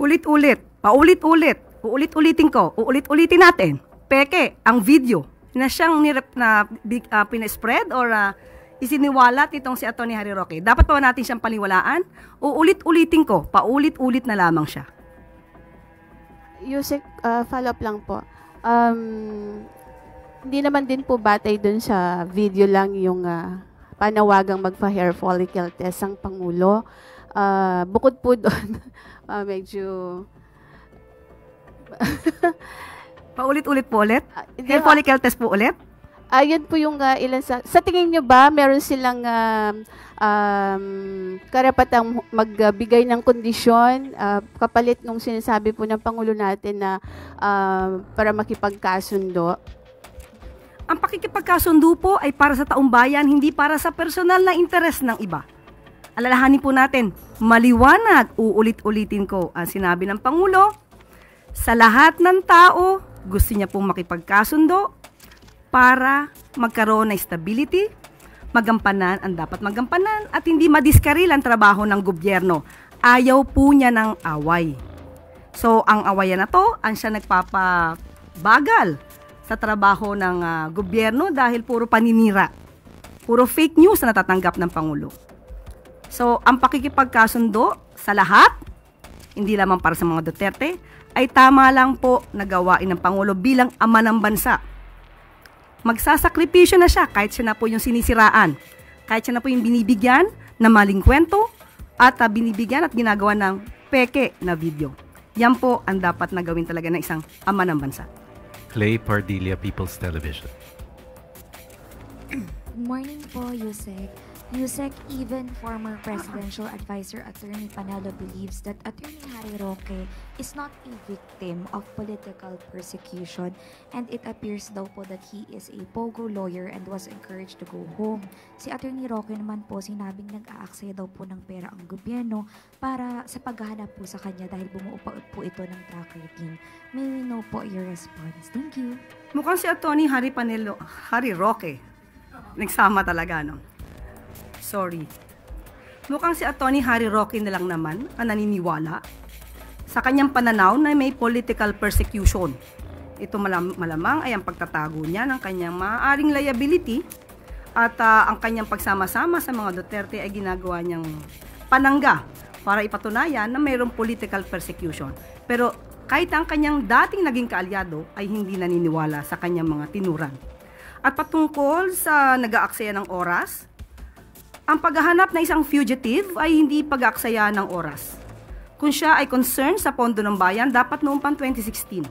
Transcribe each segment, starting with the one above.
Ulit-ulit, paulit-ulit, uulit-ulitin ko, uulit-ulitin natin. Peke, ang video na siyang pinespread or isiniwalat itong si Atty. Harry Roque. Dapat pa natin siyang paniwalaan? Uulit-ulitin ko, paulit-ulit na lamang siya. Yusek, follow up lang po. Hindi naman din po batay dun sa video lang yung panawagang magpa-hair follicle test ang Pangulo. Bukod po doon, medyo... Paulit-ulit po ulit? Hair follicle test po ulit? Ayun po yung ilan sa tingin nyo ba, meron silang karapatang magbigay ng kondisyon kapalit nung sinasabi po ng Pangulo natin na para makipagkasundo? Ang pakikipagkasundo po ay para sa taong bayan, hindi para sa personal na interes ng iba. Alalahanin po natin, maliwanag, uulit-ulitin ko ang sinabi ng Pangulo, sa lahat ng tao, gusto niya pong makipagkasundo para magkaroon ng stability, magampanan ang dapat magampanan at hindi madiskaril ang trabaho ng gobyerno. Ayaw po niya ng away. So, ang awayan na to, ang siya nagpapabagal sa trabaho ng gobyerno dahil puro paninira. Puro fake news na natatanggap ng Pangulo. So, ang pakikipagkasundo sa lahat, hindi lamang para sa mga Duterte, ay tama lang po na gawain ng Pangulo bilang ama ng bansa. Magsasakripisyo na siya kahit siya na po yung sinisiraan. Kahit siya na po yung binibigyan na maling kwento at binibigyan at ginagawa ng peke na video. Yan po ang dapat na gawin talaga ng isang ama ng bansa. Clay Pardilla, People's Television. Good morning po, Yusek. Yusek, even former presidential advisor Attorney Panelo believes that Attorney Harry Roque is not a victim of political persecution, and it appears daw po that he is a pogo lawyer and was encouraged to go home. Si Attorney Roque naman po sinabing nag-aaksaya daw po ng pera ang gobyerno para sa paghahanap po sa kanya dahil bumuo po ito ng tracker team. May we know po your response. Thank you. Mukhang si Attorney Harry Roque. Nagsama talaga, no? Sorry. Mukhang si Atty. Harry Roque na lang naman ang naniniwala sa kanyang pananaw na may political persecution. Ito malamang ay ang pagtatago niya ng kanyang maaaring liability at ang kanyang pagsama-sama sa mga Duterte ay ginagawa niyang panangga para ipatunayan na mayroong political persecution. Pero kahit ang kanyang dating naging kaalyado ay hindi naniniwala sa kanyang mga tinuran. At patungkol sa nag-aaksaya ng oras, ang paghahanap ng isang fugitive ay hindi pag-aaksaya ng oras. Kung siya ay concerned sa pondo ng bayan, dapat noong pang 2016.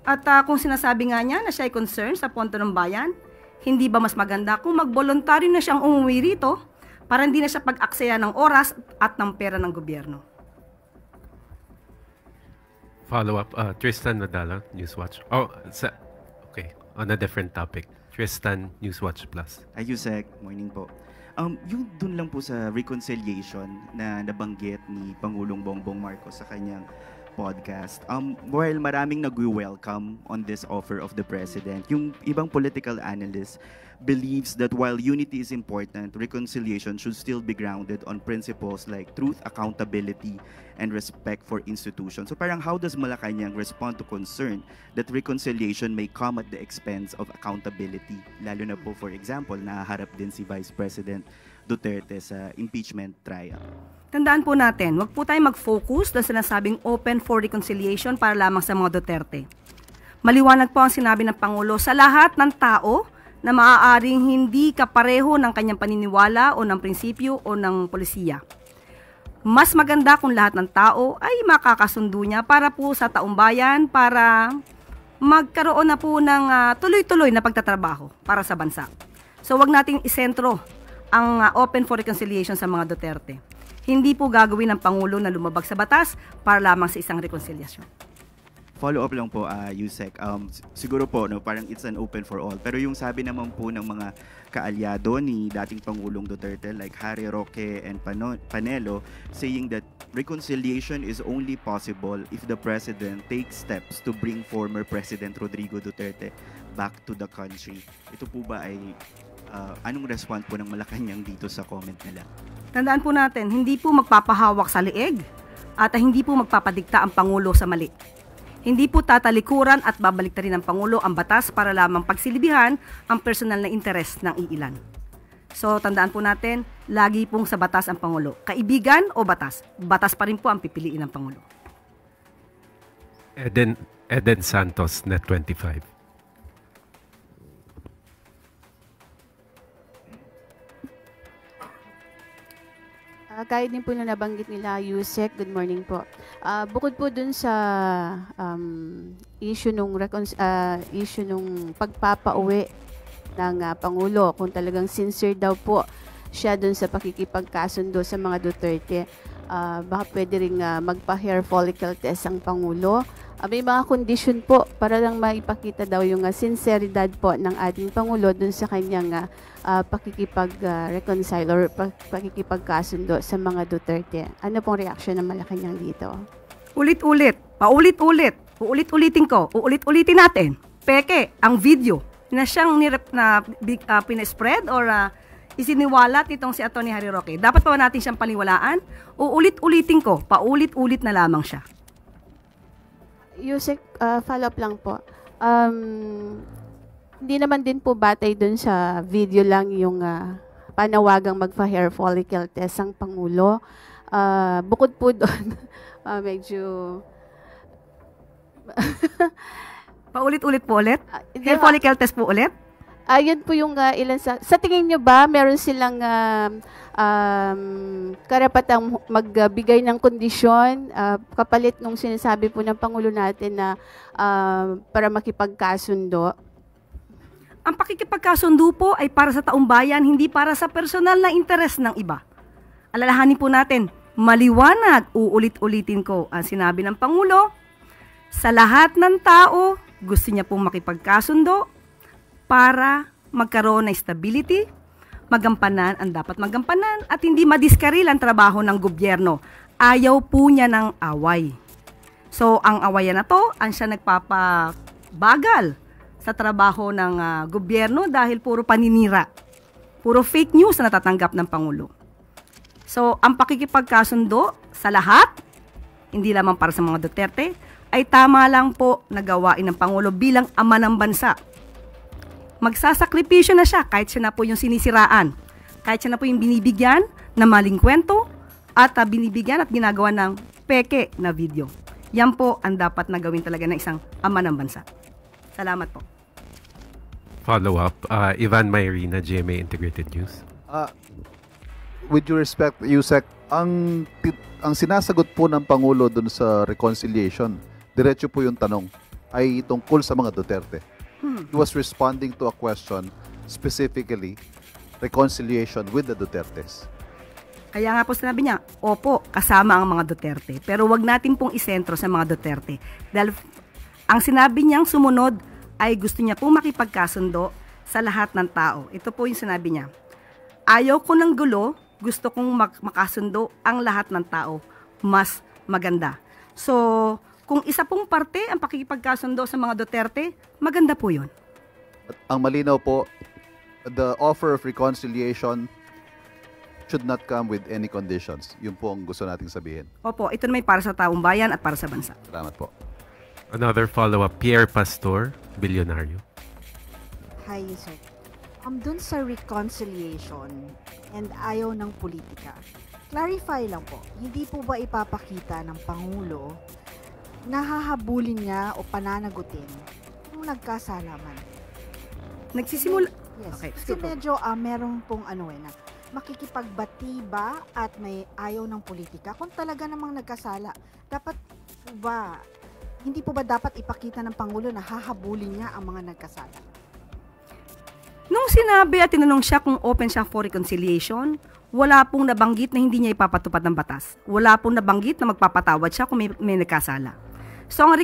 At kung sinasabi nga niya na siya ay concerned sa pondo ng bayan, hindi ba mas maganda kung mag-voluntaryo na siyang umuwi rito para hindi na siya pag-aksaya ng oras at ng pera ng gobyerno? Follow up, Tristan Nadala, Newswatch. Okay, on a different topic. Tristan, Newswatch Plus. Yusek, morning po. Yung dun lang po sa reconciliation na nabanggit ni Pangulong Bongbong Marcos sa kanyang podcast. While maraming nag-welcome on this offer of the President, yung ibang political analysts believes that while unity is important, reconciliation should still be grounded on principles like truth, accountability, and respect for institutions. So parang how does Malacanang respond to concern that reconciliation may come at the expense of accountability? Lalo na po, for example, naharap din si Vice President Duterte sa impeachment trial. Tandaan po natin, wag po tayo mag-focus na sinasabing open for reconciliation para lamang sa mga Duterte. Maliwanag po ang sinabi ng Pangulo sa lahat ng tao na maaaring hindi kapareho ng kanyang paniniwala o ng prinsipyo o ng polisiya. Mas maganda kung lahat ng tao ay makakasundo niya para po sa taong bayan, para magkaroon na po ng tuloy-tuloy na pagtatrabaho para sa bansa. So wag nating isentro ang open for reconciliation sa mga Duterte. Hindi po gagawin ng Pangulo na lumabag sa batas para lamang sa isang reconciliation. Follow-up lang po, Yusek. Siguro po, no, parang it's an open for all. Pero yung sabi naman po ng mga kaalyado ni dating Pangulong Duterte like Harry Roque and Panelo saying that reconciliation is only possible if the President takes steps to bring former President Rodrigo Duterte back to the country. Ito po ba ay anong response po ng Malacanang dito sa comment nila? Tandaan po natin, hindi po magpapahawak sa leeg at hindi po magpapadikta ang Pangulo sa mali. Hindi po tatalikuran at babaliktarin ng Pangulo ang batas para lamang pagsilibihan ang personal na interes ng iilan. So, tandaan po natin, lagi pong sa batas ang Pangulo. Kaibigan o batas? Batas pa rin po ang pipiliin ng Pangulo. Eden Santos, Net 25. Gaya din po na nabanggit nila, Yusek, good morning po. Bukod po dun sa issue nung pagpapauwi ng Pangulo, kung talagang sincere daw po siya dun sa pakikipagkasundo sa mga Duterte, baka pwede rin magpa-hair follicle test ang Pangulo. May mga condition po para lang maipakita daw yung sinceridad po ng ating Pangulo dun sa kanyang pakikipag-reconcile or pakikipagkasundo sa mga Duterte. Ano pong reaction ng Malacanang dito? Ulit-ulit, paulit-ulit, uulit-ulitin ko, uulit-ulitin natin. Peke, ang video na siyang pinespread or isiniwalat nitong si Atty. Harry Roque. Dapat pa natin siyang paniwalaan? Uulit-ulitin ko, paulit-ulit na lamang siya. Yusek, follow-up lang po. Hindi naman din po batay dun sa video lang yung panawagang magpa-hair follicle test ang Pangulo. Bukod po doon, medyo... Paulit-ulit po ulit? Hair follicle test po ulit? Yun po yung ilan sa tingin nyo ba meron silang karapatang magbigay ng kondisyon kapalit nung sinasabi po ng Pangulo natin na para makipagkasundo? Ang pakikipagkasundo po ay para sa taong bayan, hindi para sa personal na interes ng iba. Alalahanin po natin, maliwanag, uulit-ulitin ko ang sinabi ng Pangulo, sa lahat ng tao, gusto niya pong makipagkasundo para magkaroon ng stability, magampanan ang dapat magampanan at hindi madiskaril ang trabaho ng gobyerno. Ayaw po niya ng away. So, ang awayan na to, ang siya nagpapabagal sa trabaho ng gobyerno dahil puro paninira. Puro fake news na natatanggap ng Pangulo. So, ang pakikipagkasundo sa lahat, hindi lamang para sa mga Duterte, ay tama lang po na gawain ng Pangulo bilang ama ng bansa. Magsasakripisyo na siya kahit siya na po yung sinisiraan, kahit siya na po yung binibigyan na maling kwento at binibigyan at ginagawa ng peke na video. Yan po ang dapat na gawin talaga ng isang ama ng bansa. Salamat po. Follow-up, Ivan Mayrina, GMA Integrated News. With due respect, Yusek, ang sinasagot po ng Pangulo dun sa reconciliation, diretso po yung tanong, ay tungkol sa mga Duterte. He was responding to a question, specifically, reconciliation with the Dutertes. Kaya nga po sinabi niya, opo, kasama ang mga Duterte. Pero wag natin pong isentro sa mga Duterte. Dahil ang sinabi niyang sumunod ay gusto niya pong makipagkasundo sa lahat ng tao. Ito po yung sinabi niya. Ayaw ko ng gulo, gusto kong makasundo ang lahat ng tao. Mas maganda. So, kung isa pong parte ang pakikipagkasundo sa mga Duterte, maganda po yun. At ang malinaw po, the offer of reconciliation should not come with any conditions. Yun po ang gusto nating sabihin. Opo, ito naman para sa taong bayan at para sa bansa. Salamat po. Another follow-up, Pierre Pastor, Bilyonaryo. Hi, sir. Dun sa reconciliation and ayaw ng politika, clarify lang po, hindi po ba ipapakita ng Pangulo nahahabulin niya o pananagutin kung nagkasalaman? Nagsisimula... Yes. Okay, Kasi medyo meron pong na makikipagbati ba at may ayaw ng politika kung talaga namang nagkasala. Dapat po ba, hindi po ba dapat ipakita ng Pangulo na hahabulin niya ang mga nagkasala? Nung sinabi at tinanong siya kung open siya for reconciliation, wala pong nabanggit na hindi niya ipapatupad ng batas. Wala pong nabanggit na magpapatawad siya kung may nagkasala. So ang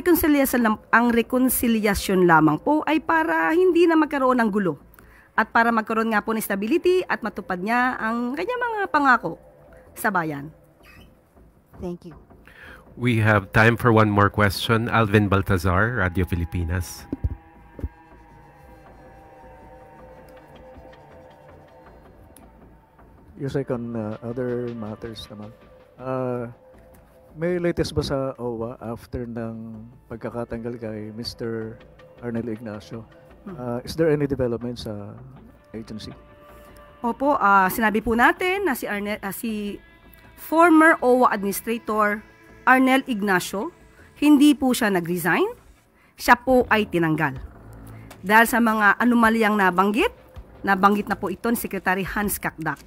reconciliation lamang po ay para hindi na magkaroon ng gulo at para magkaroon nga po ng stability at matupad niya ang kanyang mga pangako sa bayan. Thank you. We have time for one more question. Alvin Baltazar, Radio Filipinas. Yusek, on other matters naman. May latest ba sa OWA after ng pagkakatanggal kay Mr. Arnel Ignacio? Is there any development sa agency? Opo, sinabi po natin na si former OWA Administrator Arnel Ignacio, hindi po siya nag-resign, siya po ay tinanggal. Dahil sa mga anomalyang nabanggit na po ito ni Secretary Hans Kakdak.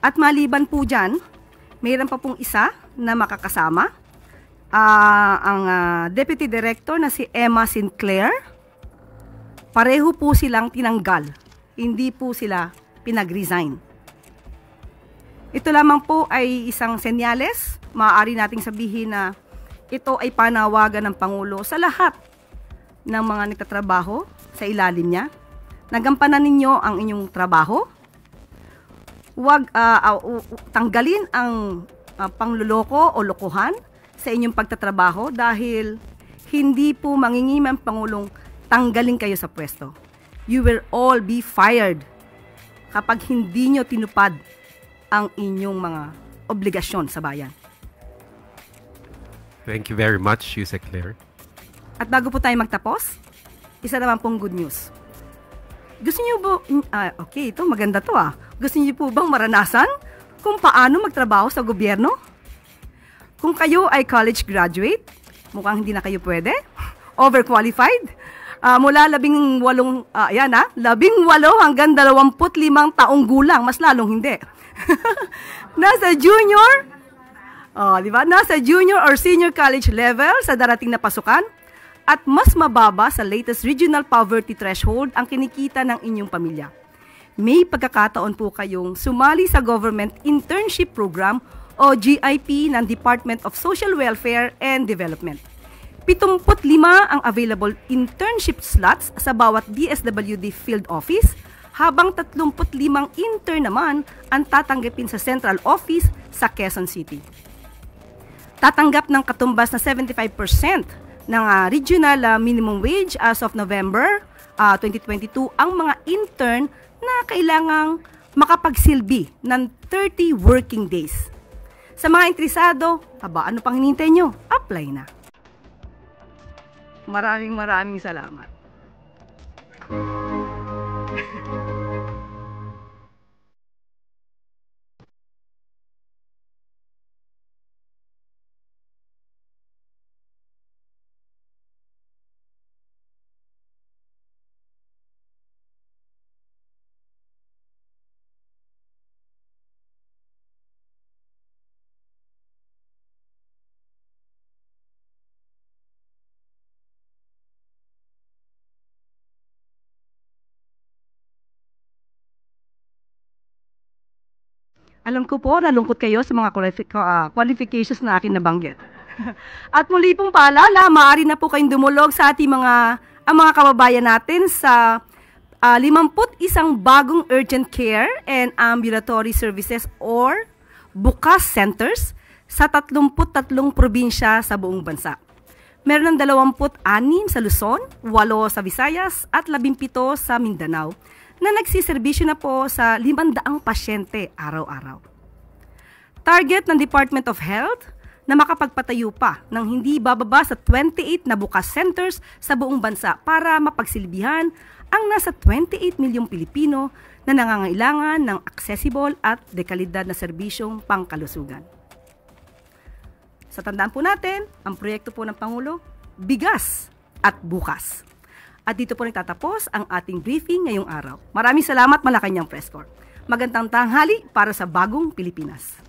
At maliban po dyan, mayroon pa pong isa na makakasama, ang Deputy Director na si Emma Sinclair. Pareho po silang tinanggal, hindi po sila pinag-resign. Ito lamang po ay isang senyales, maaari nating sabihin na ito ay panawagan ng Pangulo sa lahat ng mga nagtatrabaho sa ilalim niya. Nagampanan ninyo ang inyong trabaho. Huwag tanggalin ang pangluloko o lokohan sa inyong pagtatrabaho dahil hindi po mangingimang Pangulong tanggalin kayo sa pwesto. You will all be fired kapag hindi nyo tinupad ang inyong mga obligasyon sa bayan. Thank you very much, Yusek Claire. At bago po tayo magtapos, isa naman pong good news. Gusto niyo po, okay, ito maganda to Gusto niyo po bang maranasan kung paano magtrabaho sa gobyerno? Kung kayo ay college graduate, mukhang hindi na kayo pwede, overqualified, mula 18 hanggang 25 taong gulang, mas lalong hindi. Nasa junior, di ba? Nasa junior or senior college level sa darating na pasukan at mas mababa sa latest regional poverty threshold ang kinikita ng inyong pamilya. May pagkakataon po kayong sumali sa Government Internship Program o GIP ng Department of Social Welfare and Development. 75 ang available internship slots sa bawat DSWD field office, habang 35 intern naman ang tatanggapin sa central office sa Quezon City. Tatanggap ng katumbas na 75% ng regional minimum wage as of November 2022 ang mga intern na kailangang makapagsilbi ng 30 working days. Sa mga interesado, ano pang hinihintay nyo? Apply na. Maraming salamat. Alam ko po, nalungkot kayo sa mga qualifications na akin nabanggit. At muli pong paalala, maaari na po kayong dumulog sa ating mga kababayan natin sa 51 bagong urgent care and ambulatory services or bukas centers sa 33 probinsya sa buong bansa. Meron ng 26 sa Luzon, 8 sa Visayas at 17 sa Mindanao na nagsiservisyo na po sa 500 pasyente araw-araw. Target ng Department of Health na makapagpatayo pa ng hindi bababa sa 28 na bukas centers sa buong bansa para mapagsilbihan ang nasa 28 milyong Pilipino na nangangailangan ng accessible at dekalidad na serbisyong pangkalusugan. Sa tandaan po natin, ang proyekto po ng Pangulo, bigas at bukas. At dito po nagtatapos ang ating briefing ngayong araw. Maraming salamat, Malacanang Press Corps. Magandang tanghali para sa bagong Pilipinas.